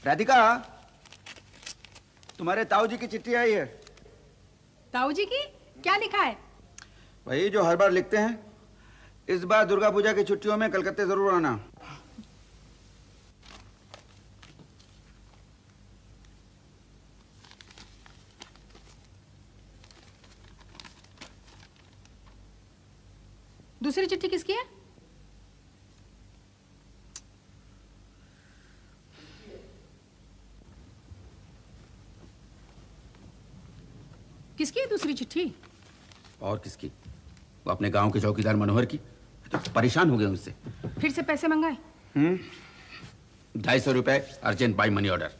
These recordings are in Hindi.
राधिका, तुम्हारे ताऊ जी की चिट्ठी आई है। ताऊ जी की? क्या लिखा है? वही जो हर बार लिखते हैं। इस बार दुर्गा पूजा की छुट्टियों में कलकत्ते जरूर आना। दूसरी चिट्ठी किसकी है? किसकी है दूसरी चिट्ठी? और किसकी? वो अपने गांव के चौकीदार मनोहर की। तो परेशान हो गए उससे। फिर से पैसे मंगाए? 250 रुपए अर्जेंट बाय मनी ऑर्डर।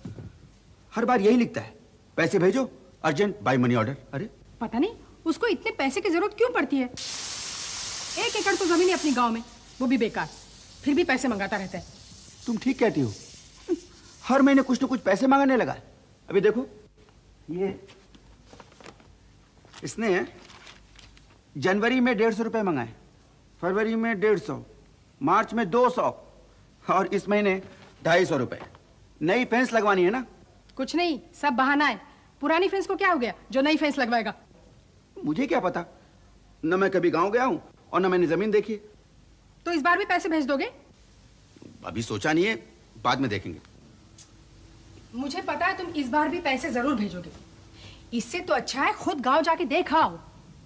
हर बार यही लिखता है, पैसे भेजो अर्जेंट बाय मनी ऑर्डर। अरे पता नहीं उसको इतने पैसे की जरूरत क्यों पड़ती है। 1 एकड़ तो जमीन है अपनी गांव में, वो भी बेकार, फिर भी पैसे मंगाता रहता है। तुम ठीक कहती हो, हर महीने कुछ न कुछ पैसे मांगने लगा। अभी देखो, ये इसने जनवरी में 150 रुपए मंगाए, फरवरी में 150, मार्च में 200 और इस महीने 250 रुपए। नई फेंस लगवानी है ना? कुछ नहीं, सब बहाना है। पुरानी फेंस को क्या हो गया जो नई फेंस लगवाएगा? मुझे क्या पता, न मैं कभी गांव गया हूं और न मैंने जमीन देखी। तो इस बार भी पैसे भेज दोगे? अभी सोचा नहीं है, बाद में देखेंगे। मुझे पता है तुम इस बार भी पैसे जरूर भेजोगे। इससे तो अच्छा है खुद गांव जाके देख आओ।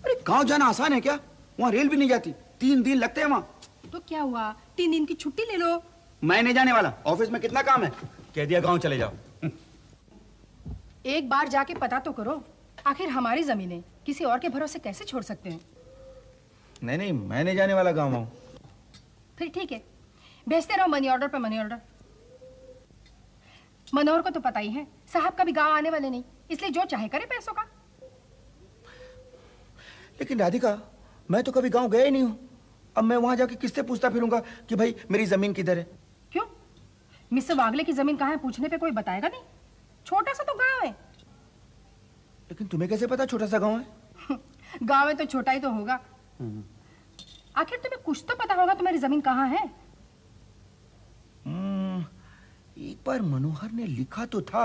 अरे गांव जाना आसान है क्या? वहाँ रेल भी नहीं जाती, 3 दिन लगते हैं वहाँ। तो क्या हुआ, 3 दिन की छुट्टी ले लो। मैं नहीं जाने वाला, ऑफिस में कितना काम है। कह दिया गांव चले जाओ। एक बार जाके पता तो करो, आखिर हमारी जमीन है, किसी और के भरोसे कैसे छोड़ सकते हैं? नहीं नहीं, मैं नहीं जाने वाला गांव। फिर ठीक है, भेजते रहो मनी ऑर्डर पे मनी ऑर्डर। मनोहर को तो पता ही है साहब कभी गांव आने वाले नहीं, इसलिए जो चाहे करे पैसों का। लेकिन राधिका, मैं तो कभी गांव गया ही नहीं हूं। अब मैं वहां जाके किससे पूछता फिरूंगा कि भाई मेरी जमीन किधर है? क्यों? मिस्टर वागले की जमीन कहाँ है पूछने पे कोई बताएगा नहीं? छोटा सा तो गांव है। लेकिन तुम्हें कैसे पता छोटा सा गांव है? गांव है तो छोटा ही तो होगा। आखिर तुम्हें कुछ तो पता होगा तुम्हारी जमीन कहाँ है। एक बार मनोहर ने लिखा तो था।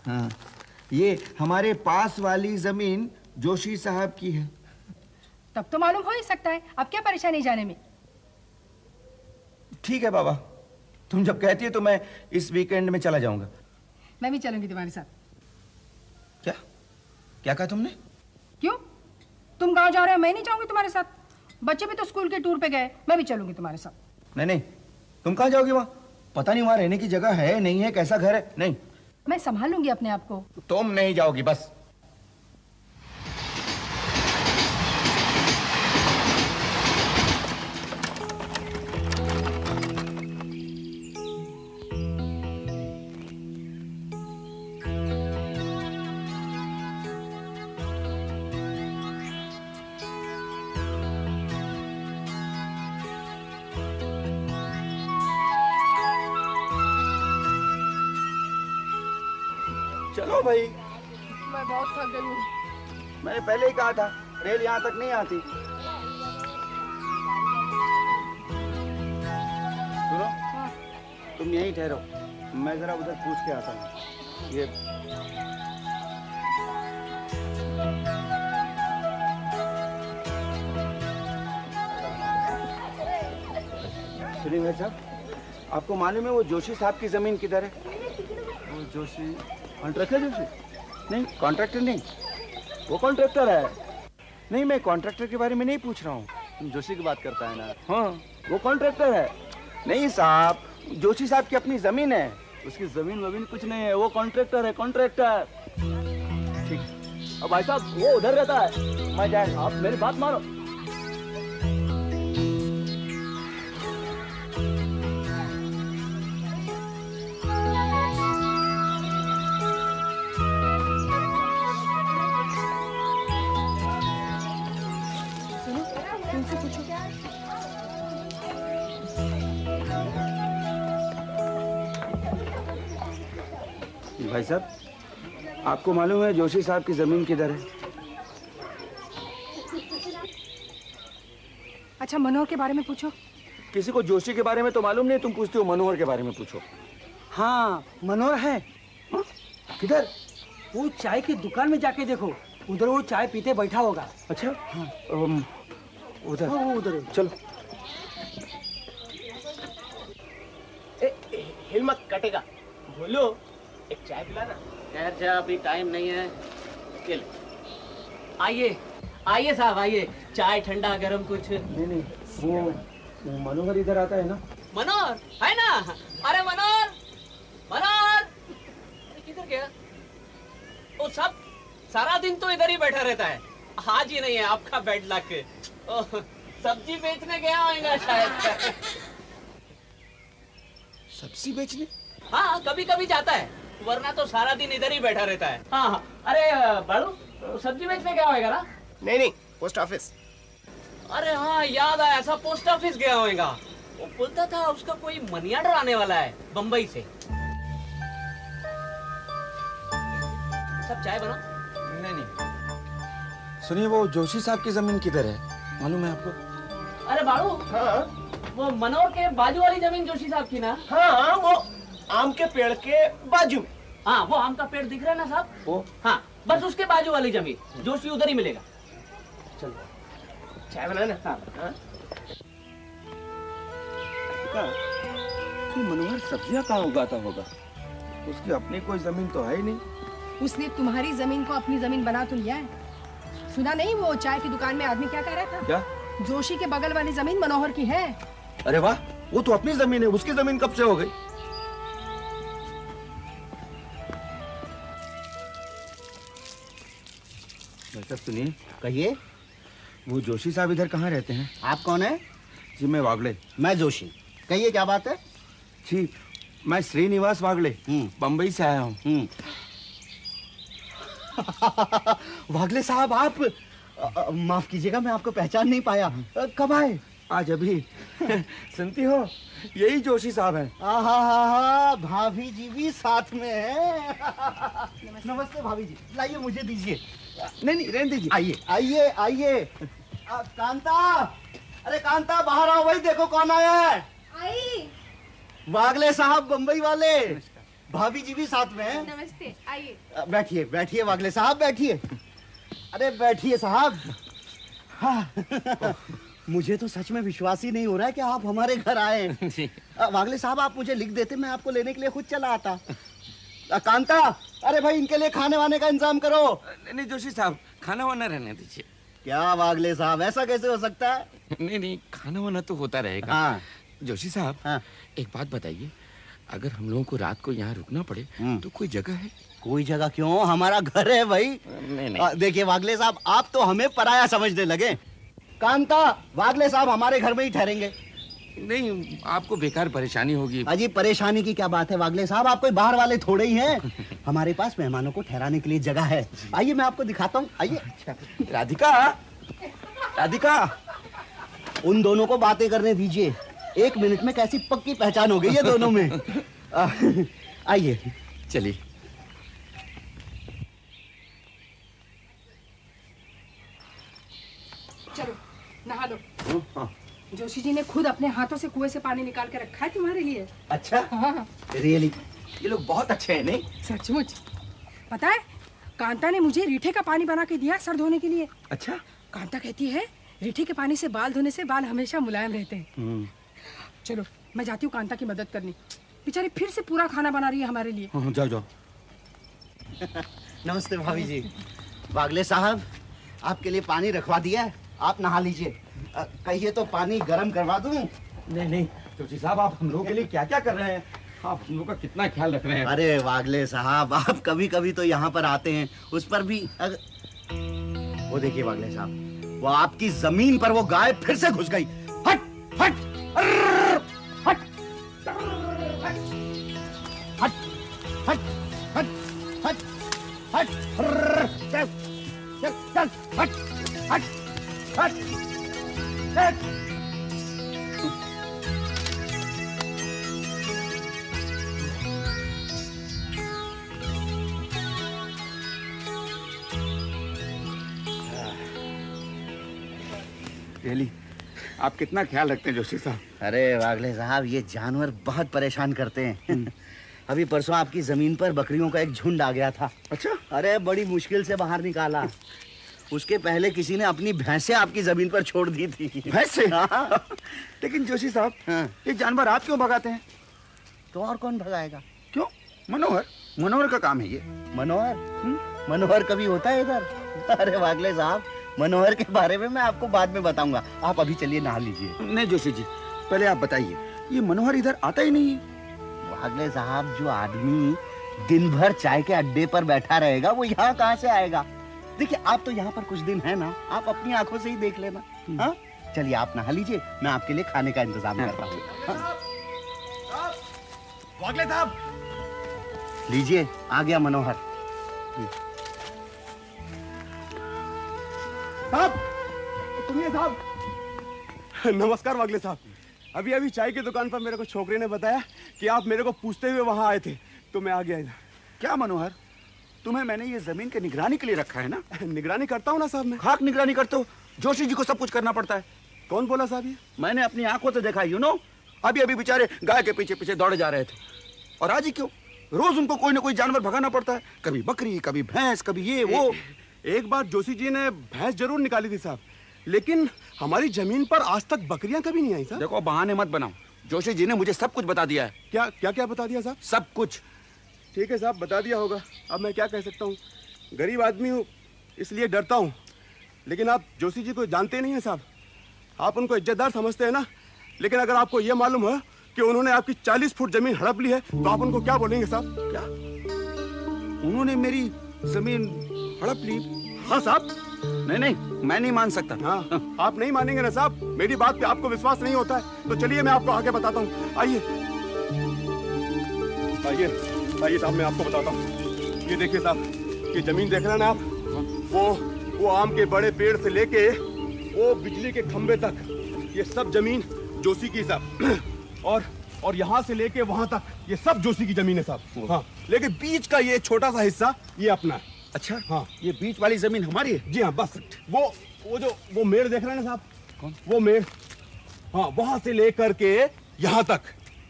हाँ, ये हमारे पास वाली जमीन जोशी साहब की है। तब तो मालूम हो ही सकता है, अब क्या परेशानी जाने में। ठीक है बाबा, तुम जब कहती है तो मैं इस वीकेंड में चला जाऊंगा। मैं भी चलूंगी तुम्हारे साथ। क्या क्या कहा तुमने? क्यों? तुम गांव जा रहे हो, मैं नहीं जाऊंगी तुम्हारे साथ। बच्चे भी तो स्कूल के टूर पे गए, मैं भी चलूंगी तुम्हारे साथ। नहीं नहीं, तुम कहाँ जाओगी? वहां पता नहीं वहां रहने की जगह है नहीं है, कैसा घर है। नहीं, मैं संभाल लूंगी अपने आप को। तुम नहीं जाओगी बस। चलो भाई। मैं बहुत थक गई हूँ। मैंने पहले ही कहा था, रेल यहाँ तक नहीं आती। सुनो, तुम यहीं ठहरो, मैं जरा उधर पूछ के आता हूँ। ये सुनिए भाई साहब, आपको मालूम है वो जोशी साहब की जमीन किधर है? वो जोशी कॉन्ट्रैक्टर? जोशी नहीं, कॉन्ट्रैक्टर नहीं। वो कॉन्ट्रैक्टर है। नहीं, मैं कॉन्ट्रैक्टर के बारे में नहीं पूछ रहा हूँ। तुम जोशी की बात करता है ना? हाँ, वो कॉन्ट्रैक्टर है। नहीं साहब, जोशी साहब की अपनी जमीन है। उसकी जमीन वमीन कुछ नहीं है, वो कॉन्ट्रैक्टर है, कॉन्ट्रैक्टर। ठीक। अब भाई साहब वो उधर रहता है। मैं जाए, आप मेरी बात मानो। भाई साहब, आपको मालूम है जोशी साहब की जमीन किधर है? अच्छा मनोहर के बारे में पूछो। किसी को जोशी के बारे में तो मालूम नहीं, तुम पूछते हो मनोहर के बारे में पूछो। हाँ मनोहर है। हाँ? किधर? वो चाय की दुकान में जाके देखो, उधर वो चाय पीते बैठा होगा। अच्छा हाँ। उधर। हाँ वो उधर है। चलो। हिल मत, कटेगा। बोलो, एक चाय पिला ना। ठहर जा, अभी टाइम नहीं है। ये ले। आइए आइए साहब, आइए। चाय ठंडा गरम कुछ। नहीं वो मनोहर इधर आता है ना? मनोहर है ना? अरे मनोहर, मनोहर अरे किधर गया? वो सब सारा दिन तो इधर ही बैठा रहता है। आज ही नहीं है, आपका बैड लक। सब्जी बेचने गया होगा शायद। सब्जी बेचने? हाँ कभी कभी जाता है, वरना तो सारा दिन इधर ही बैठा रहता है। हाँ हाँ। अरे बालू, सब्जी बेचने गया होगा ना? नहीं, पोस्ट ऑफिस। अरे हाँ याद आया, सब पोस्ट ऑफिस गया होगा। वो बोलता था उसका कोई मनी ऑर्डर आने वाला है बम्बई से। सब चाय बना। नहीं। सुनिए, वो जोशी साहब की जमीन किधर है, मालूम है आपको? अरे बालू, हाँ वो मनोहर के बाजू वाली जमीन जोशी साहब की ना? हाँ, वो आम के पेड़ के बाजू में। हाँ वो आम का पेड़ दिख रहा है ना साहब? वो हाँ बस उसके बाजू वाली जमीन, जोशी उधर ही मिलेगा। चलो। चाय बनाना। हाँ। तो मनोहर सब्जियां कहाँ उगाता होगा? उसकी अपनी कोई जमीन तो है ही नहीं। उसने तुम्हारी जमीन को अपनी जमीन बना तो लिया है। सुना नहीं वो चाय की दुकान में आदमी क्या कह रहा था? क्या? जोशी के बगल वाली जमीन मनोहर की है। अरे वाह, वो तो अपनी जमीन है, उसकी जमीन कब से हो गई? मतलब सुनिए, कहिए, वो जोशी साहब इधर कहाँ रहते हैं? आप कौन है? जी मैं वागले। मैं जोशी। कहिए क्या बात है? जी मैं श्रीनिवास वागले, बम्बई से आया हूँ। वागले साहब, आप माफ कीजिएगा, मैं आपको पहचान नहीं पाया। कब आए? आज अभी। सुनती हो, यही जोशी साहब हैं। आहा, भाभी जी भी साथ में है। नमस्ते भाभी जी, लाइए मुझे दीजिए। नहीं रहने दीजिए। आइए आइए आइए। कांता, अरे कांता बाहर आओ, भाई देखो कौन आया है। आई। वागले साहब बम्बई वाले, भाभी जी भी साथ में है। नमस्ते, आइए। बैठिए बैठिए वागले साहब, बैठिए। अरे बैठिए साहब। हाँ। मुझे तो सच में विश्वास ही नहीं हो रहा है कि आप हमारे घर आए। वागले साहब, आप मुझे लिख देते, मैं आपको लेने के लिए खुद चला आता। कांता, अरे भाई इनके लिए खाने वाने का इंतजाम करो। नहीं जोशी साहब, खाना वाना रहने दीजिए। क्या वागले साहब, ऐसा कैसे हो सकता है? नहीं खाना वाना तो होता रहेगा। हाँ। जोशी साहब, हाँ। एक बात बताइए, अगर हम लोगों को रात को यहाँ रुकना पड़े तो कोई जगह है? कोई जगह क्यों, हमारा घर है भाई। नहीं। देखिए वागले साहब, आप तो हमें पराया समझने लगे। कांता, वागले साहब हमारे घर में ही ठहरेंगे। नहीं, आपको बेकार परेशानी होगी। अजी परेशानी की क्या बात है वागले साहब, आप कोई बाहर वाले थोड़े ही हैं। हमारे पास मेहमानों को ठहराने के लिए जगह है। आइए मैं आपको दिखाता हूँ, आइए। राधिका, राधिका, उन दोनों को बातें करने दीजिए। 1 मिनट में कैसी पक्की पहचान हो गई है दोनों में। आइए। चलिए। चलो नहा लो। जोशी जी ने खुद अपने हाथों से कुएं से पानी निकाल के रखा है तुम्हारे लिए। अच्छा, हाँ। रियली ये लोग बहुत अच्छे हैं, नहीं? सचमुच। पता है, कांता ने मुझे रीठे का पानी बना के दिया सर धोने के लिए। अच्छा। कांता कहती है रीठे के पानी से बाल धोने से बाल हमेशा मुलायम रहते हैं। चलो मैं जाती हूँ कांता की मदद करने। बेचारी फिर से पूरा खाना बना रही है हमारे लिए। जाओ जाओ। नमस्ते भाभी जी। वागले साहब, आपके लिए पानी रखवा दिया है, आप नहा लीजिए। कहिए तो पानी गर्म करवा दूं? नहीं जोशी साहब, आप हम लोगों के लिए क्या क्या कर रहे हैं? आप हम लोग का कितना ख्याल रख रहे हैं। अरे वागले साहब, आप कभी कभी तो यहाँ पर आते हैं, उस पर भी वो देखिए वागले साहब, वो आपकी जमीन पर वो गाय फिर से घुस गई। हट हट हट हट हट हट हट हट हट चल चल चल हट हट हट हट। रियली आप कितना ख्याल रखते हैं जोशी साहब। अरे वागले साहब, ये जानवर बहुत परेशान करते हैं। अभी परसों आपकी जमीन पर बकरियों का एक झुंड आ गया था। अच्छा। अरे बड़ी मुश्किल से बाहर निकाला। उसके पहले किसी ने अपनी भैंसें आपकी जमीन पर छोड़ दी थी। भैंसे? हाँ। लेकिन जोशी साहब, हाँ। ये जानवर आप क्यों भगाते हैं? तो और कौन भगाएगा? क्यों? मनोहर, मनोहर का काम है ये। मनोहर? मनोहर कभी होता है इधर? अरे वागले साहब, मनोहर के बारे में मैं आपको बाद में बताऊंगा। आप अभी चलिए नहा लीजिए। नहीं जोशी जी, पहले आप बताइए, ये मनोहर इधर आता ही नहीं है। वागले साहब, जो आदमी दिन भर चाय के अड्डे पर बैठा रहेगा वो यहाँ कहाँ से आएगा? देखिए, आप तो यहाँ पर कुछ दिन है ना, आप अपनी आंखों से ही देख लेना। हाँ, चलिए आप नहा लीजिए, मैं आपके लिए खाने का इंतजाम करता हूँ। हाँ? वागले साहब, लीजिए, आ गया मनोहर। साहब, सुनिए साहब। नमस्कार वागले साहब। अभी अभी चाय की दुकान पर मेरे को छोकरे ने बताया कि आप मेरे को पूछते हुए वहां आए थे, तो मैं आ गया इधर। क्या मनोहर, तुम्हें मैंने ये जमीन की निगरानी के लिए रखा है ना? निगरानी करता हूँ ना साहब मैं। खाक निगरानी करते हो? जोशी जी को सब कुछ करना पड़ता है। कौन बोला साहब ये? मैंने अपनी आंखों से देखा, यू नो। अभी अभी बेचारे गाय के पीछे पीछे दौड़े जा रहे थे, और आज ही क्यों, रोज उनको कोई ना कोई जानवर भगाना पड़ता है। कभी बकरी, कभी भैंस, कभी ये वो। एक बार जोशी जी ने भैंस जरूर निकाली थी साहब, लेकिन हमारी जमीन पर आज तक बकरियां कभी नहीं आई साहब। देखो, बहाने मत बनाओ। जोशी जी ने मुझे सब कुछ बता दिया है। क्या क्या क्या बता दिया साहब? सब कुछ। ठीक है साहब, बता दिया होगा, अब मैं क्या कह सकता हूँ। गरीब आदमी हूँ इसलिए डरता हूँ, लेकिन आप जोशी जी को जानते नहीं हैं साहब। आप उनको इज्जतदार समझते हैं ना, लेकिन अगर आपको यह मालूम है कि उन्होंने आपकी 40 फुट जमीन हड़प ली है, तो आप उनको क्या बोलेंगे साहब? क्या उन्होंने मेरी जमीन हड़प ली? हाँ साहब। नहीं नहीं, मैं नहीं मान सकता। हाँ, आप नहीं मानेंगे ना साहब, मेरी बात पे आपको विश्वास नहीं होता है, तो चलिए मैं आपको आगे बताता हूँ। आइए आइए आइए साहब, मैं आपको बताता हूँ। ये देखिए साहब, ये जमीन देख रहे हैं ना आप, वो आम के बड़े पेड़ से लेके वो बिजली के खंबे तक, ये सब जमीन जोशी की साहब। और यहाँ से लेके वहां तक ये सब जोशी की जमीन है साहब। हाँ, लेकिन बीच का ये छोटा सा हिस्सा ये अपना है। अच्छा। हाँ, ये बीच वाली जमीन हमारी है? जी हाँ, बस वो मेड़ देख रहे हैं ना साहब? कौन? वो मेड़, हाँ, वहां से लेकर के यहाँ तक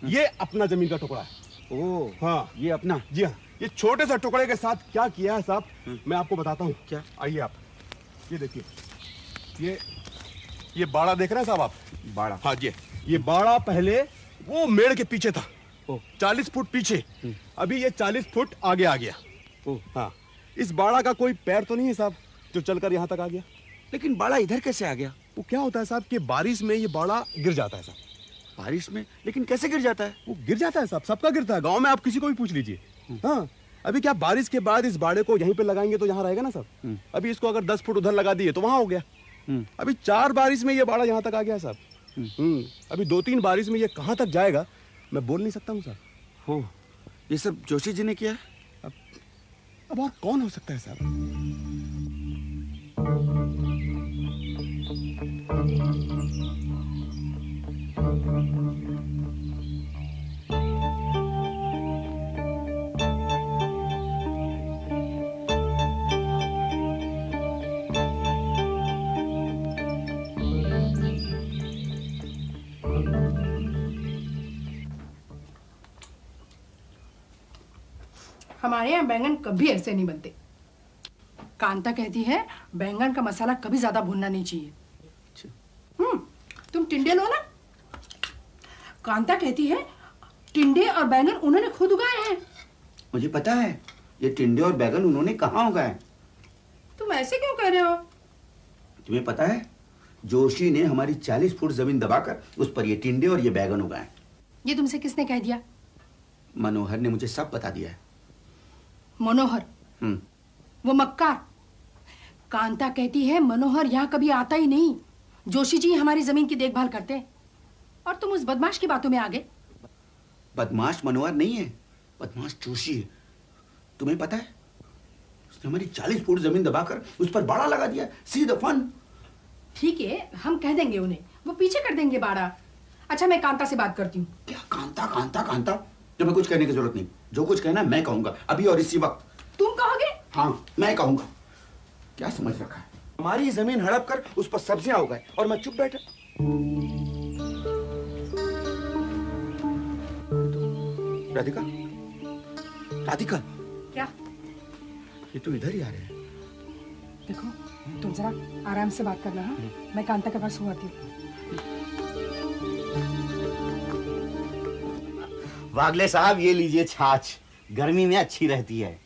ये अपना जमीन का टुकड़ा है। ओह, हाँ, ये अपना? जी हाँ। ये छोटे से टुकड़े के साथ क्या किया है साहब, मैं आपको बताता हूँ। क्या? आइए आप, ये देखिए, ये बाड़ा देख रहे हैं साहब आप? बाड़ा? हाँ जी, ये बाड़ा पहले वो मेड़ के पीछे था, 40 फुट पीछे। अभी ये 40 फुट आगे आ गया। हाँ, इस बाड़ा का कोई पैर तो नहीं है साहब जो चलकर यहाँ तक आ गया। लेकिन बाड़ा इधर कैसे आ गया? वो क्या होता है साहब कि बारिश में ये बाड़ा गिर जाता है साहब। बारिश में? लेकिन कैसे गिर जाता है? वो गिर जाता है साहब, सबका गिरता है, गांव में आप किसी को भी पूछ लीजिए। हाँ, अभी क्या बारिश के बाद इस बाड़े को यहीं पे लगाएंगे तो यहाँ रहेगा ना साहब। अभी इसको अगर 10 फुट उधर लगा दिए तो वहां हो गया। अभी 4 बारिश में ये बाड़ा यहाँ तक आ गया साहब। अभी 2-3 बारिश में ये कहाँ तक जाएगा मैं बोल नहीं सकता हूँ साहब। हो, ये सब जोशी जी ने किया? अब और कौन हो सकता है साहब? हमारे यहाँ बैंगन कभी ऐसे नहीं बनते। कांता कहती है बैंगन का मसाला कभी ज्यादा भूनना नहीं चाहिए। तुम टिंडे लो ना। कांता कहती है टिंडे और बैंगन उन्होंने खुद उगाए हैं। मुझे पता है, ये टिंडे और बैगन उन्होंने कहाँ उगाए। तुम ऐसे क्यों कह रहे हो? तुम्हें पता है, जोशी ने हमारी 40 फुट जमीन दबाकर उस पर ये टिंडे और ये बैगन उगाए। ये तुमसे किसने कह दिया? मनोहर ने मुझे सब बता दिया है। मनोहर? वो मक्कार। कांता कहती है मनोहर यहाँ कभी आता ही नहीं, जोशी जी हमारी जमीन की देखभाल करते हैं, और तुम उस बदमाश की बातों में आ गए। बदमाश मनोहर नहीं है, बदमाश जोशी है। तुम्हें पता है, उसने हमारी 40 फुट जमीन दबाकर उस पर बाड़ा लगा दिया। See the fun. ठीक है, हम कह देंगे उन्हें, वो पीछे कर देंगे बाड़ा। अच्छा, मैं कांता से बात करती हूँ। क्या कांता कांता कांता? तुम्हें कुछ कहने की जरूरत नहीं, जो कुछ कहना मैं कहूंगा अभी और इसी वक्त। तुम कहोगे? हाँ, मैं कहूंगा। क्या समझ रखा है? हमारी जमीन हड़प कर उस पर सब्जियां उगाए और मैं चुप बैठा। राधिका, राधिका, क्या? ये तो इधर ही आ रहे हैं। देखो, तुम जरा आराम से बात करना। हाँ, मैं कांता के पास हुआ थी। वागले साहब, ये लीजिए छाछ, गर्मी में अच्छी रहती है।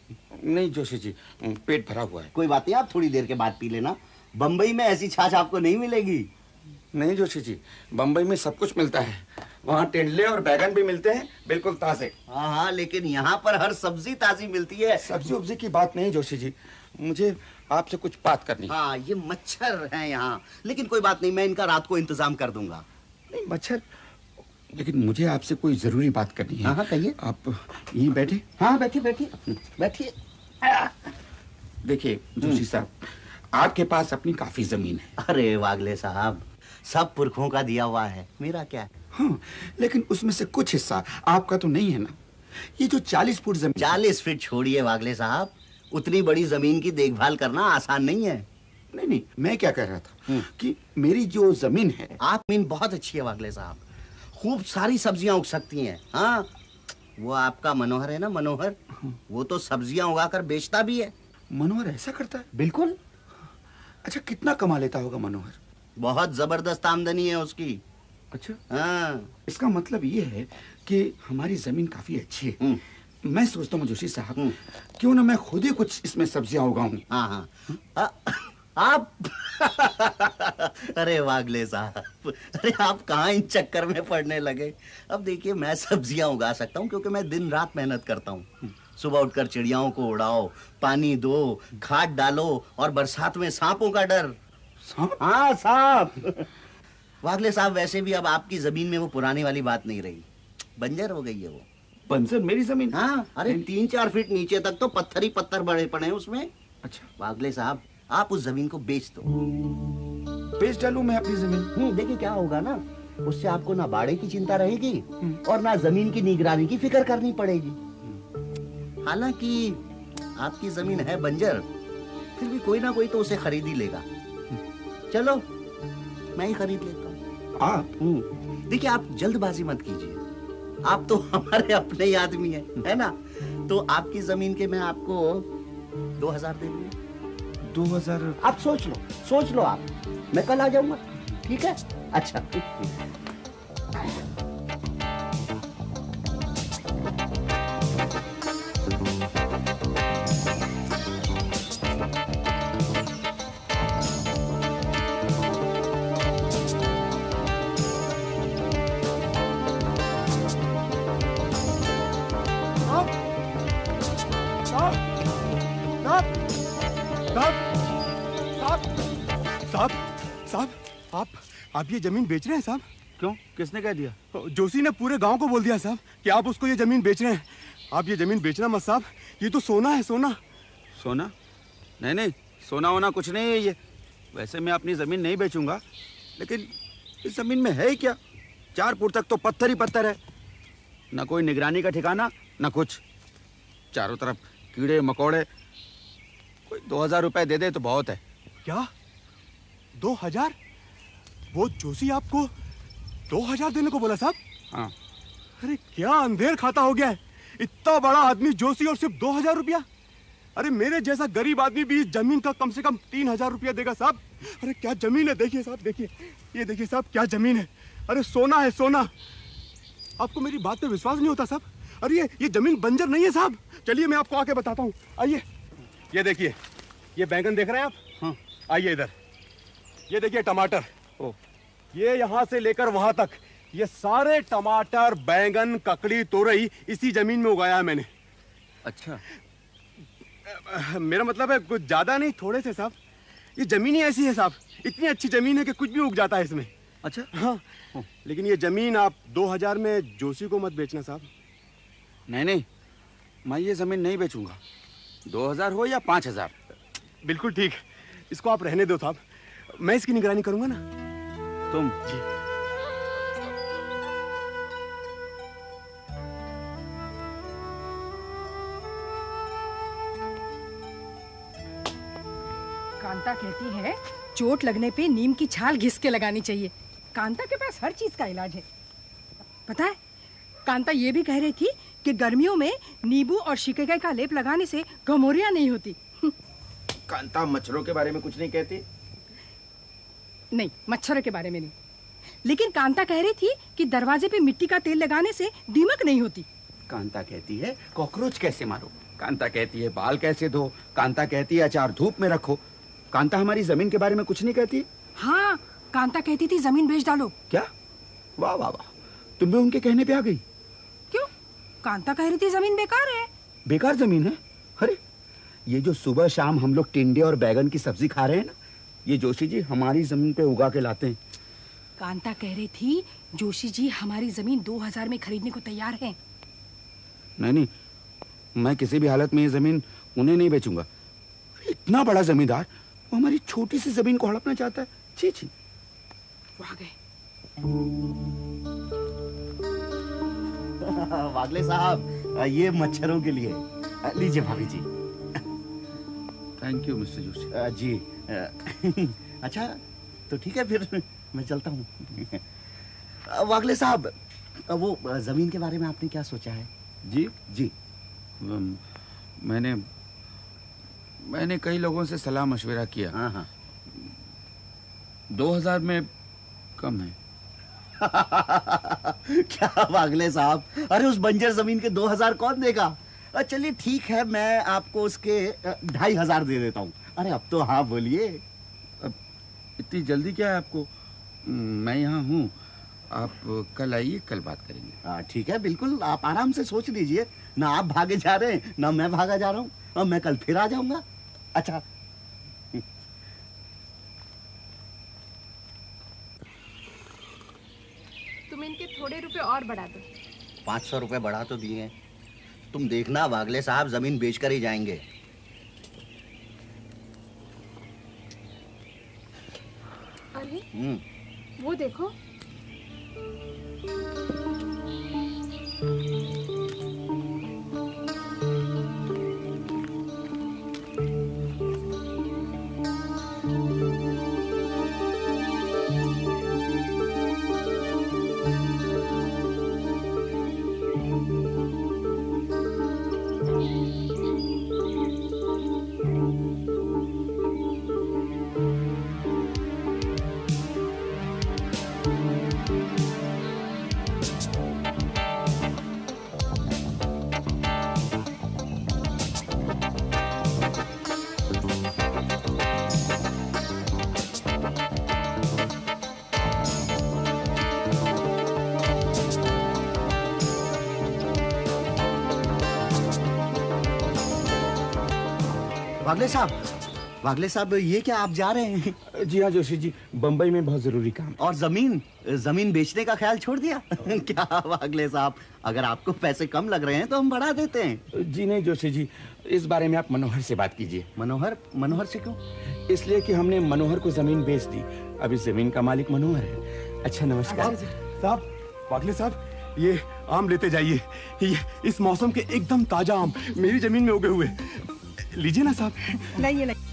नहीं जोशी जी, पेट भरा हुआ है। कोई बात नहीं, आप थोड़ी देर के बाद पी लेना। बम्बई में ऐसी छाछ आपको नहीं मिलेगी। नहीं जोशी जी, बम्बई में सब कुछ मिलता है। वहाँ टेंडले और बैगन भी मिलते हैं, बिल्कुल ताजे। हाँ हाँ, लेकिन यहाँ पर हर सब्जी ताजी मिलती है। सब्जी उब्जी की बात नहीं जोशी जी, मुझे आपसे कुछ बात करनी है। हाँ, ये मच्छर हैं यहाँ, लेकिन कोई बात नहीं, मैं इनका रात को इंतजाम कर दूंगा। नहीं मच्छर, लेकिन मुझे आपसे कोई जरूरी बात करनी है। हाँ हाँ, कहिए। आप यहीं बैठे। हाँ, बैठिए बैठिए बैठिए। देखिए जोशी साहब, आपके पास अपनी काफी जमीन है। अरे वागले साहब, सब पुरखों का दिया हुआ है, मेरा क्या है। हाँ, लेकिन उसमें से कुछ हिस्सा आपका तो नहीं है ना। ये जो 40 फुट जमीन। 40 फीट छोड़िए वागले साहब, उतनी बड़ी जमीन की देखभाल करना आसान नहीं है। नहीं नहीं, मैं क्या कह रहा था कि मेरी जो जमीन है। आप जमीन बहुत अच्छी है वागले साहब, खूब सारी सब्जियां उग सकती हैं। हाँ, वो आपका मनोहर है ना, मनोहर, वो तो सब्जियां उगाकर बेचता भी है। मनोहर ऐसा करता है? बिल्कुल। अच्छा, कितना कमा लेता होगा मनोहर? बहुत जबरदस्त आमदनी है उसकी। अच्छा, हाँ। इसका मतलब ये है कि हमारी जमीन काफी अच्छी है। मैं सोचता हूँ जोशी साहब, क्यों ना मैं खुद ही कुछ इसमें सब्जियां उगाऊं। हाँ हाँ, आप अरे वागले साहब, अरे आप कहाँ इन चक्कर में पड़ने लगे। अब देखिए, मैं सब्जियां उगा सकता हूँ क्योंकि मैं दिन रात मेहनत करता हूँ। सुबह उठकर चिड़ियाओं को उड़ाओ, पानी दो, खाद डालो, और बरसात में सांपों का डर। सांप? हाँ, सांप। वागले साहब, वैसे भी अब आपकी जमीन में वो पुरानी वाली बात नहीं रही, बंजर हो गई है वो। बंजर मेरी जमीन? हाँ, अरे 3-4 फीट नीचे तक तो पत्थर ही पत्थर बड़े पड़े हैं उसमें। अच्छा, वागले साहब, आप उस जमीन को बेच दो। बेच डालूं मैं अपनी जमीन? देखिए क्या होगा ना, उससे आपको ना बाड़े की चिंता रहेगी और ना जमीन की निगरानी की फिक्र करनी पड़ेगी। हालांकि आपकी जमीन है बंजर, फिर भी कोई ना कोई तो उसे खरीद ही लेगा। चलो, मैं ही खरीद लेता हूँ। आप? देखिए, आप जल्दबाजी मत कीजिए, आप तो हमारे अपने ही आदमी है ना। तो आपकी जमीन के मैं आपको 2000 दे दूंगा। 2000? आप सोच लो आप, मैं कल आ जाऊंगा, ठीक है? अच्छा। साहब, आप ये जमीन बेच रहे हैं साहब? क्यों, किसने कह दिया? जोशी ने पूरे गांव को बोल दिया साहब कि आप उसको ये जमीन बेच रहे हैं। आप ये जमीन बेचना मत साहब, ये तो सोना है, सोना। सोना? नहीं नहीं, सोना होना कुछ नहीं है ये। वैसे मैं अपनी जमीन नहीं बेचूंगा, लेकिन इस जमीन में है ही क्या? 4 फुट तक तो पत्थर ही पत्थर है, ना कोई निगरानी का ठिकाना, ना कुछ। चारों तरफ कीड़े मकोड़े। कोई 2000 रुपए दे दे तो बहुत है। क्या 2000? वो जोशी आपको 2000 देने को बोला साहब? हाँ। अरे क्या अंधेर खाता हो गया है, इतना बड़ा आदमी जोशी और सिर्फ 2000 रुपया? अरे मेरे जैसा गरीब आदमी भी इस जमीन का कम से कम 3000 रुपया देगा साहब। अरे क्या जमीन है, देखिए साहब, देखिए, ये देखिए साहब, क्या जमीन है। अरे सोना है, सोना। आपको मेरी बात पे विश्वास नहीं होता साहब? अरे ये जमीन बंजर नहीं है साहब। चलिए मैं आपको आके बताता हूँ, आइए। ये देखिए, ये बैंगन देख रहे हैं आप? हाँ। आइए इधर, ये देखिए टमाटर। ओ, ये यहाँ से लेकर वहां तक ये सारे टमाटर, बैंगन, ककड़ी, तोरई इसी जमीन में उगाया है मैंने। अच्छा, मेरा मतलब है कुछ ज्यादा नहीं, थोड़े से साहब। ये जमीन ही ऐसी है साहब, इतनी अच्छी जमीन है कि कुछ भी उग जाता है इसमें। अच्छा। हाँ, लेकिन ये जमीन आप 2000 में जोशी को मत बेचना साहब। नहीं नहीं, मैं ये जमीन नहीं बेचूंगा, 2000 हो या 5000। बिल्कुल ठीक, इसको आप रहने दो साहब, मैं इसकी निगरानी करूंगा ना। तुम? जी। कांता कहती है चोट लगने पे नीम की छाल घिस के लगानी चाहिए। कांता के पास हर चीज का इलाज है। पता है, कांता ये भी कह रही थी कि गर्मियों में नींबू और शिकेकाई का लेप लगाने से घमौरियां नहीं होती। कांता मच्छरों के बारे में कुछ नहीं कहती? नहीं, मच्छरों के बारे में नहीं, लेकिन कांता कह रही थी कि दरवाजे पे मिट्टी का तेल लगाने से दीमक नहीं होती। कांता कहती है कॉकरोच कैसे मारो, कांता कहती है बाल कैसे धो, कांता कहती है अचार धूप में रखो। कांता हमारी जमीन के बारे में कुछ नहीं कहती? हाँ, कांता कहती थी जमीन बेच डालो। क्या? वाह वाह वाह, तुम भी उनके कहने पे आ गई। क्यों? कांता कह रही थी जमीन बेकार है। बेकार जमीन है? अरे ये जो सुबह शाम हम लोग टिंडे और बैगन की सब्जी खा रहे हैं ना, ये जोशी जी हमारी जमीन पे उगा के लाते हैं। कांता कह रही थी जोशी जी हमारी जमीन 2000 में खरीदने को तैयार हैं। नहीं, मैं किसी भी हालत में ये जमीन उन्हें नहीं बेचूंगा। इतना बड़ा जमींदार वो हमारी छोटी सी जमीन को हड़पना चाहता है। छी छी। वहां गए। वागले साहब, ये मच्छरों के लिए लीजिए भाभी जी। Thank you mister Joshi. जी अच्छा तो ठीक है, फिर मैं चलता हूँ। वागले साहब, वो जमीन के बारे में आपने क्या सोचा है? जी जी मैंने कई लोगों से सलाह मशवरा किया। हाँ हाँ 2000 में कम है। क्या वागले साहब, अरे उस बंजर जमीन के 2000 कौन देगा? चलिए ठीक है, मैं आपको उसके 2500 दे देता हूँ। अरे अब तो हाँ बोलिए। अब इतनी जल्दी क्या है आपको? मैं यहाँ हूँ, आप कल आइए, कल बात करेंगे। ठीक है, बिल्कुल आप आराम से सोच लीजिए। ना आप भागे जा रहे हैं ना मैं भागा जा रहा हूँ, और मैं कल फिर आ जाऊंगा। अच्छा तुम इनके थोड़े रुपए और बढ़ा दो। 500 रुपए बढ़ा तो दिए हैं, तुम देखना वागले साहब जमीन बेचकर ही जाएंगे। अरे वो देखो, वागले साहब ये क्या आप जा रहे हैं? जी हाँ जोशी जी, बम्बई में बहुत जरूरी काम। और जमीन बेचने का ख्याल छोड़ दिया? क्या वागले साहब, अगर आपको पैसे कम लग रहे हैं तो हम बढ़ा देते हैं। जी नहीं जोशी जी, इस बारे में आप मनोहर से बात कीजिए। मनोहर से क्यों? इसलिए कि हमने मनोहर को जमीन बेच दी, अब इस जमीन का मालिक मनोहर है। अच्छा नमस्कार साहब। वागले साहब, ये आम लेते जाइए, ये इस मौसम के एकदम ताजा आम मेरी जमीन में उगे हुए। लीजिए ना साहब। नहीं ये नहीं।